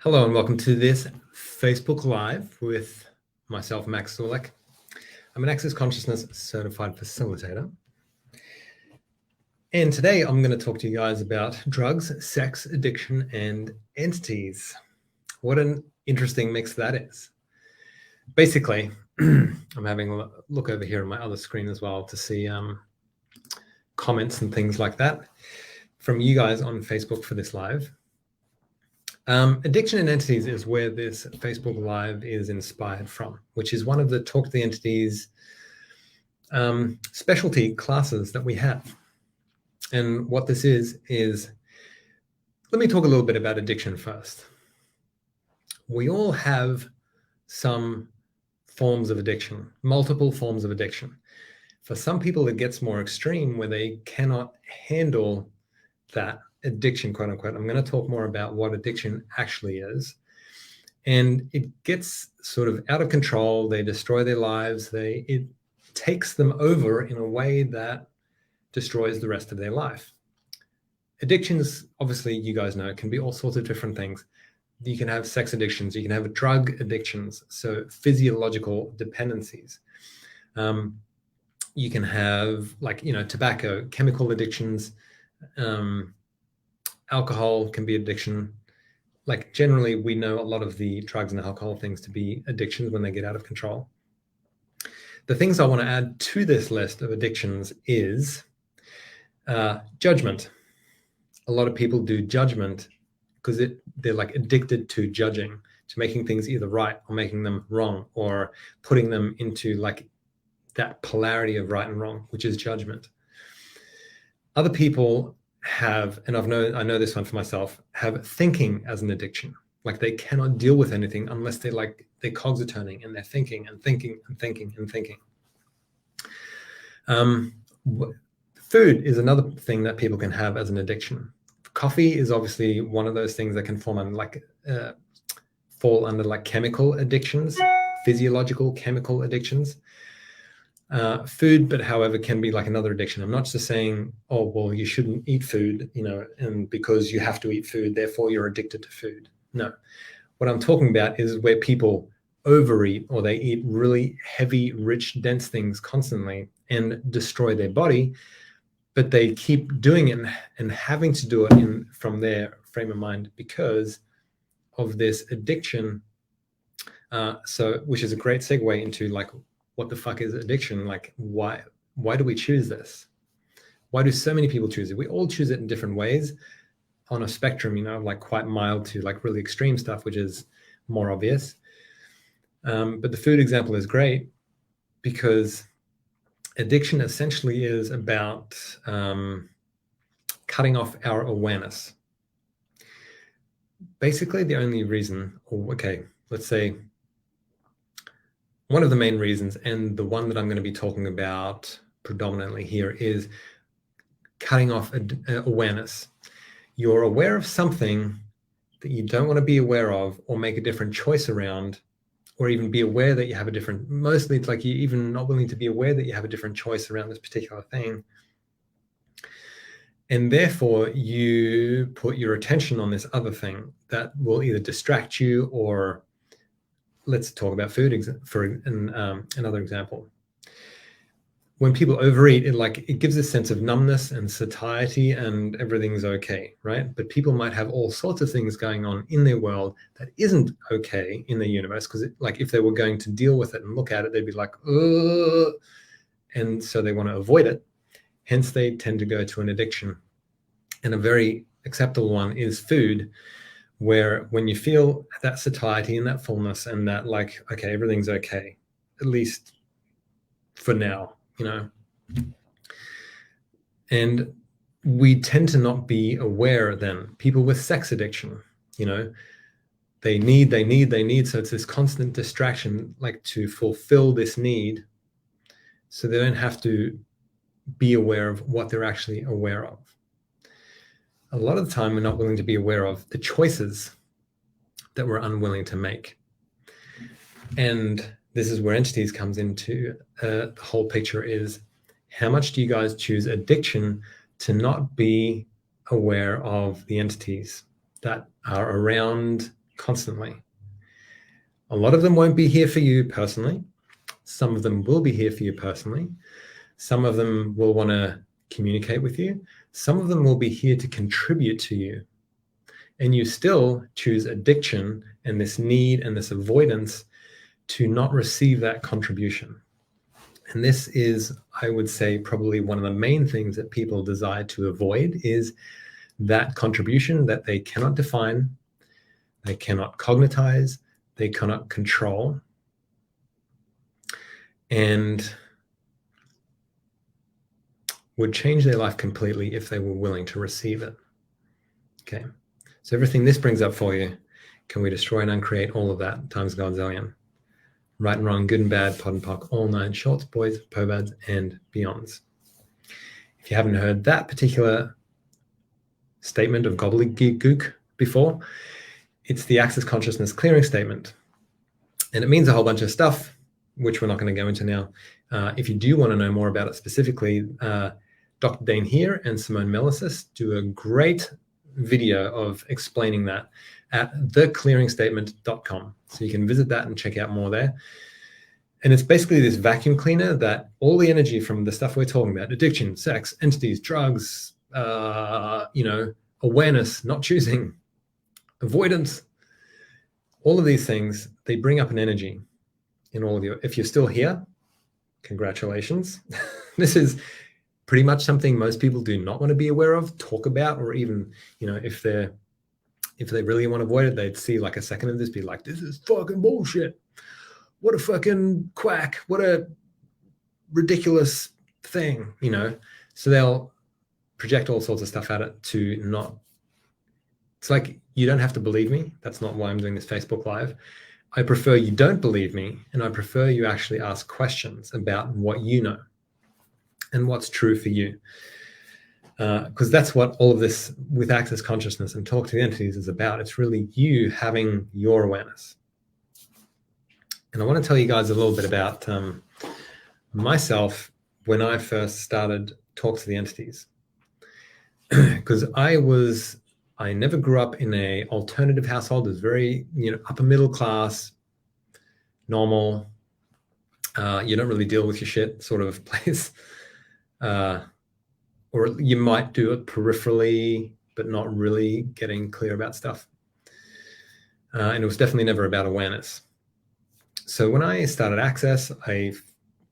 Hello and welcome to this Facebook Live with myself, Max Zoulek. I'm an Access Consciousness Certified Facilitator. And today I'm going to talk to you guys about drugs, sex, addiction, and entities. What an interesting mix that is. Basically, I'm having a look over here on my other screen as well to see comments and things like that from you guys on Facebook for this live. Addiction and entities is where this Facebook Live is inspired from, which is one of the Talk to the Entities specialty classes that we have. And what this is, let me talk a little bit about addiction first. We all have some forms of addiction, multiple forms of addiction. For some people, it gets more extreme where they cannot handle that addiction, quote unquote. I'm going to talk more about what addiction actually is. And it gets sort of out of control. They destroy their lives. It takes them over in a way that destroys the rest of their life. Addictions, obviously, you guys know, can be all sorts of different things. You can have sex addictions. You can have drug addictions, so physiological dependencies. You can have, like, tobacco, chemical addictions. Alcohol can be addiction. Like, generally, we know a lot of the drugs and alcohol things to be addictions when they get out of control. The things I want to add to this list of addictions is judgment. A lot of people do judgment because they're like addicted to judging, to making things either right or making them wrong, or putting them into like that polarity of right and wrong, which is judgment. Other people have, and I know this one for myself, have thinking as an addiction. Like, they cannot deal with anything unless their cogs are turning and they're thinking and thinking and thinking and thinking. Food is another thing that people can have as an addiction. Coffee is obviously one of those things that can fall under like chemical addictions, physiological chemical addictions. Food, but however, can be like another addiction. I'm not just saying, oh, well, you shouldn't eat food, and because you have to eat food, therefore you're addicted to food. No. What I'm talking about is where people overeat, or they eat really heavy, rich, dense things constantly and destroy their body, but they keep doing it and having to do it from their frame of mind because of this addiction. Which is a great segue into like, what the fuck is addiction? Like, why do we choose this? Why do so many people choose it? We all choose it in different ways on a spectrum, like quite mild to like really extreme stuff, which is more obvious. But the food example is great because addiction essentially is about cutting off our awareness. Basically, the only reason, let's say, one of the main reasons, and the one that I'm going to be talking about predominantly here, is cutting off awareness. You're aware of something that you don't want to be aware of, or make a different choice around, or even be aware that you have a different, mostly it's like you're even not willing to be aware that you have a different choice around this particular thing. And therefore you put your attention on this other thing that will either distract you, or let's talk about food for another example. When people overeat, it gives a sense of numbness and satiety and everything's okay, right? But people might have all sorts of things going on in their world that isn't okay in the universe, because if they were going to deal with it and look at it, they'd be like, ugh, and so they want to avoid it. Hence, they tend to go to an addiction. And a very acceptable one is food, where when you feel that satiety and that fullness and that okay, everything's okay, at least for now, And we tend to not be aware then. People with sex addiction, they need. So it's this constant distraction, to fulfill this need, so they don't have to be aware of what they're actually aware of. A lot of the time, we're not willing to be aware of the choices that we're unwilling to make. And this is where entities comes into the whole picture, is how much do you guys choose addiction to not be aware of the entities that are around constantly. A lot of them won't be here for you personally. Some of them will be here for you personally. Some of them will want to communicate with you. Some of them will be here to contribute to you. And you still choose addiction and this need and this avoidance to not receive that contribution. And this is, I would say, probably one of the main things that people desire to avoid is that contribution that they cannot define, they cannot cognitize, they cannot control, and would change their life completely if they were willing to receive it. Okay, so everything this brings up for you, can we destroy and uncreate all of that times Godzillion? Right and wrong, good and bad, pod and pock, all nine shorts, boys, pobads, and beyonds. If you haven't heard that particular statement of gobbledygook before, it's the Access Consciousness Clearing Statement. And it means a whole bunch of stuff, which we're not going to go into now. If you do want to know more about it specifically, Dr. Dane here and Simone Melisis do a great video of explaining that at theclearingstatement.com. So you can visit that and check out more there. And it's basically this vacuum cleaner that all the energy from the stuff we're talking about, addiction, sex, entities, drugs, awareness, not choosing, avoidance, all of these things, they bring up an energy in all of you. If you're still here, congratulations. This is pretty much something most people do not want to be aware of, talk about, or even, if they really want to avoid it, they'd see like a second of this, be like, this is fucking bullshit. What a fucking quack. What a ridiculous thing, So they'll project all sorts of stuff at it to not. It's like, you don't have to believe me. That's not why I'm doing this Facebook Live. I prefer you don't believe me, and I prefer you actually ask questions about what you know and what's true for you. Because that's what all of this with Access Consciousness and Talk to the Entities is about. It's really you having your awareness. And I want to tell you guys a little bit about myself when I first started Talk to the Entities. Because I never grew up in a alternative household. It was very, upper middle class, normal. You don't really deal with your shit sort of place. Or you might do it peripherally, but not really getting clear about stuff. And it was definitely never about awareness. So when I started Access, I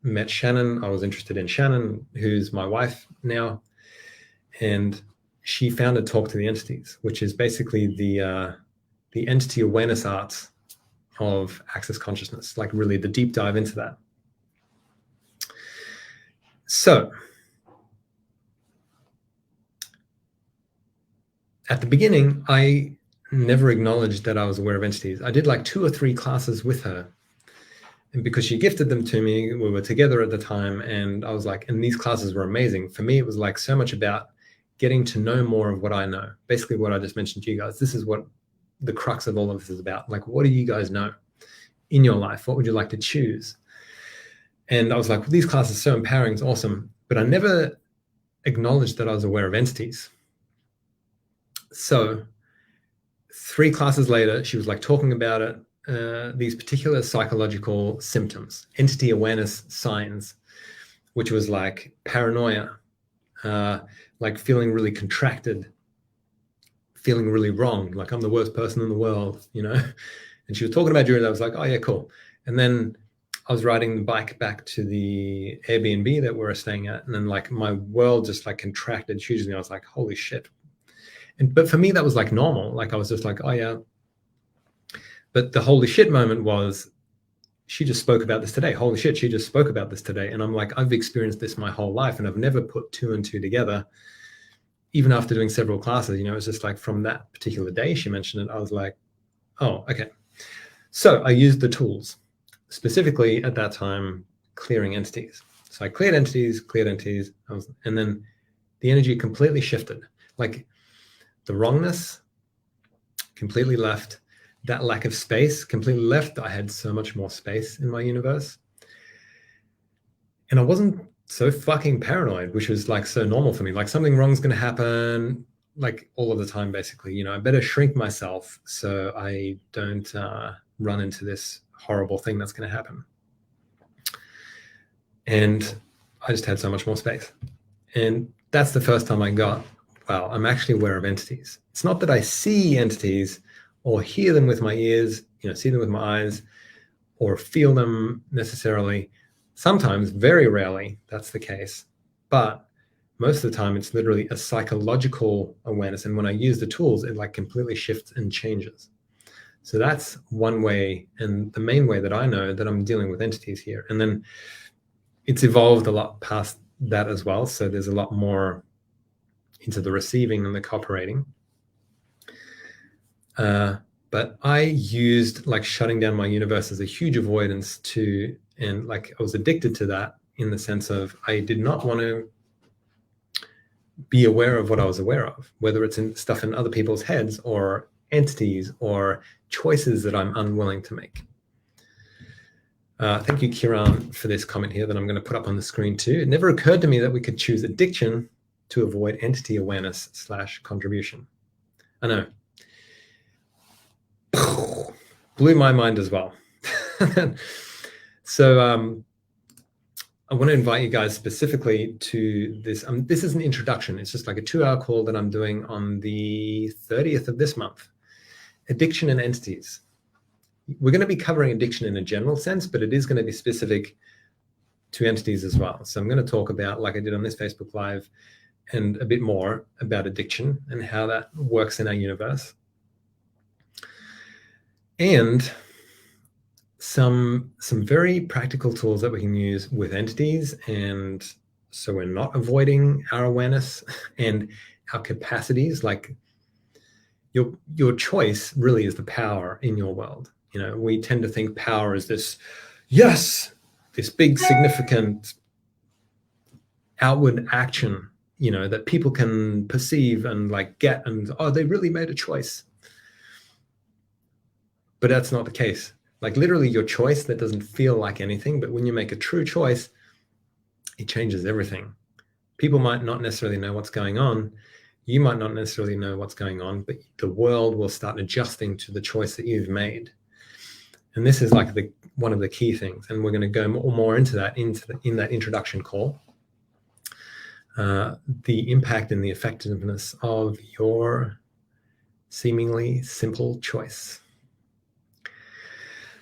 met Shannon. I was interested in Shannon, who's my wife now. And she founded Talk to the Entities, which is basically the entity awareness arts of Access Consciousness, like really the deep dive into that. So at the beginning, I never acknowledged that I was aware of entities. I did like 2 or 3 classes with her. And because she gifted them to me, we were together at the time. And I was like, and these classes were amazing. For me, it was like so much about getting to know more of what I know. Basically what I just mentioned to you guys. This is what the crux of all of this is about. Like, what do you guys know in your life? What would you like to choose? And I was like, well, these classes are so empowering. It's awesome. But I never acknowledged that I was aware of entities. So 3 classes later, she was like talking about it, these particular psychological symptoms, entity awareness signs, which was like paranoia, like feeling really contracted, feeling really wrong, like I'm the worst person in the world, And she was talking about during that. I was like, oh yeah, cool. And then I was riding the bike back to the Airbnb that we were staying at, and then like my world just like contracted hugely. I was like, holy shit. But for me, that was like normal. Like I was just like, oh yeah. But the holy shit moment was, she just spoke about this today. Holy shit, she just spoke about this today. And I'm like, I've experienced this my whole life, and I've never put 2 and 2 together, even after doing several classes. It's just like from that particular day she mentioned it, I was like, oh, okay. So I used the tools, specifically at that time, clearing entities. So I cleared entities, and then the energy completely shifted. Like the wrongness completely left. That lack of space completely left. I had so much more space in my universe. And I wasn't so fucking paranoid, which was like so normal for me. Like something wrong's going to happen. like all of the time, basically, you know, I better shrink myself so I don't run into this horrible thing that's going to happen. And I just had so much more space. And that's the first time I got, wow, I'm actually aware of entities. It's not that I see entities or hear them with my ears, you know, see them with my eyes, or feel them necessarily. Sometimes, very rarely, that's the case. But most of the time, it's literally a psychological awareness. And when I use the tools, it like completely shifts and changes. So that's one way, and the main way that I know that I'm dealing with entities here. And then it's evolved a lot past that as well. So there's a lot more into the receiving and the cooperating. But I used like shutting down my universe as a huge avoidance to, and like I was addicted to that in the sense of I did not want to be aware of what I was aware of, whether it's in stuff in other people's heads or entities or choices that I'm unwilling to make. Thank you, Kiran, for this comment here that I'm going to put up on the screen too. It never occurred to me that we could choose addiction to avoid entity awareness / contribution. I know. Blew my mind as well. So I want to invite you guys specifically to this. This is an introduction. It's just like a 2-hour call that I'm doing on the 30th of this month. Addiction and entities. We're going to be covering addiction in a general sense, but it is going to be specific to entities as well. So I'm going to talk about, like I did on this Facebook Live, and a bit more about addiction and how that works in our universe. And some very practical tools that we can use with entities, and so we're not avoiding our awareness and our capacities. Like your choice really is the power in your world. You know, we tend to think power is this, yes, this big significant outward action, you know, that people can perceive and like get, and oh, they really made a choice. But that's not the case. Like literally your choice that doesn't feel like anything, but when you make a true choice, it changes everything. People might not necessarily know what's going on. You might not necessarily know what's going on, but the world will start adjusting to the choice that you've made. And this is like one of the key things. And we're going to go more into that in that introduction call. The impact and the effectiveness of your seemingly simple choice.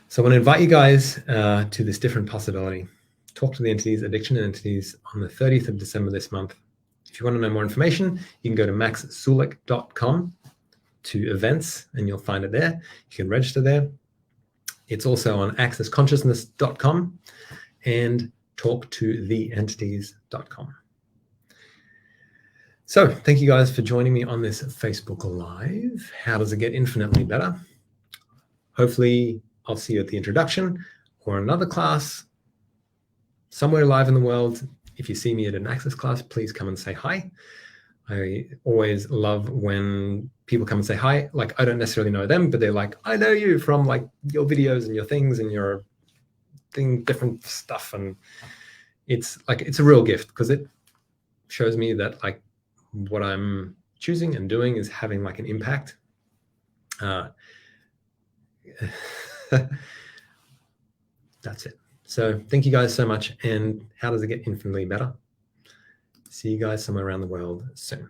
So I want to invite you guys to this different possibility. Talk to the entities, addiction and entities, on the 30th of December this month. If you want to know more information, you can go to maxzoulek.com to events, and you'll find it there. You can register there. It's also on accessconsciousness.com and talktotheentities.com. So thank you guys for joining me on this Facebook Live. How does it get infinitely better? Hopefully I'll see you at the introduction or another class somewhere live in the world. If you see me at an Access class, please come and say hi. I always love when people come and say hi. Like, I don't necessarily know them, but they're like, I know you from like your videos and your things and your different stuff. And it's like, it's a real gift because it shows me that like what I'm choosing and doing is having like an impact. That's it. So thank you guys so much. And how does it get infinitely better? See you guys somewhere around the world soon.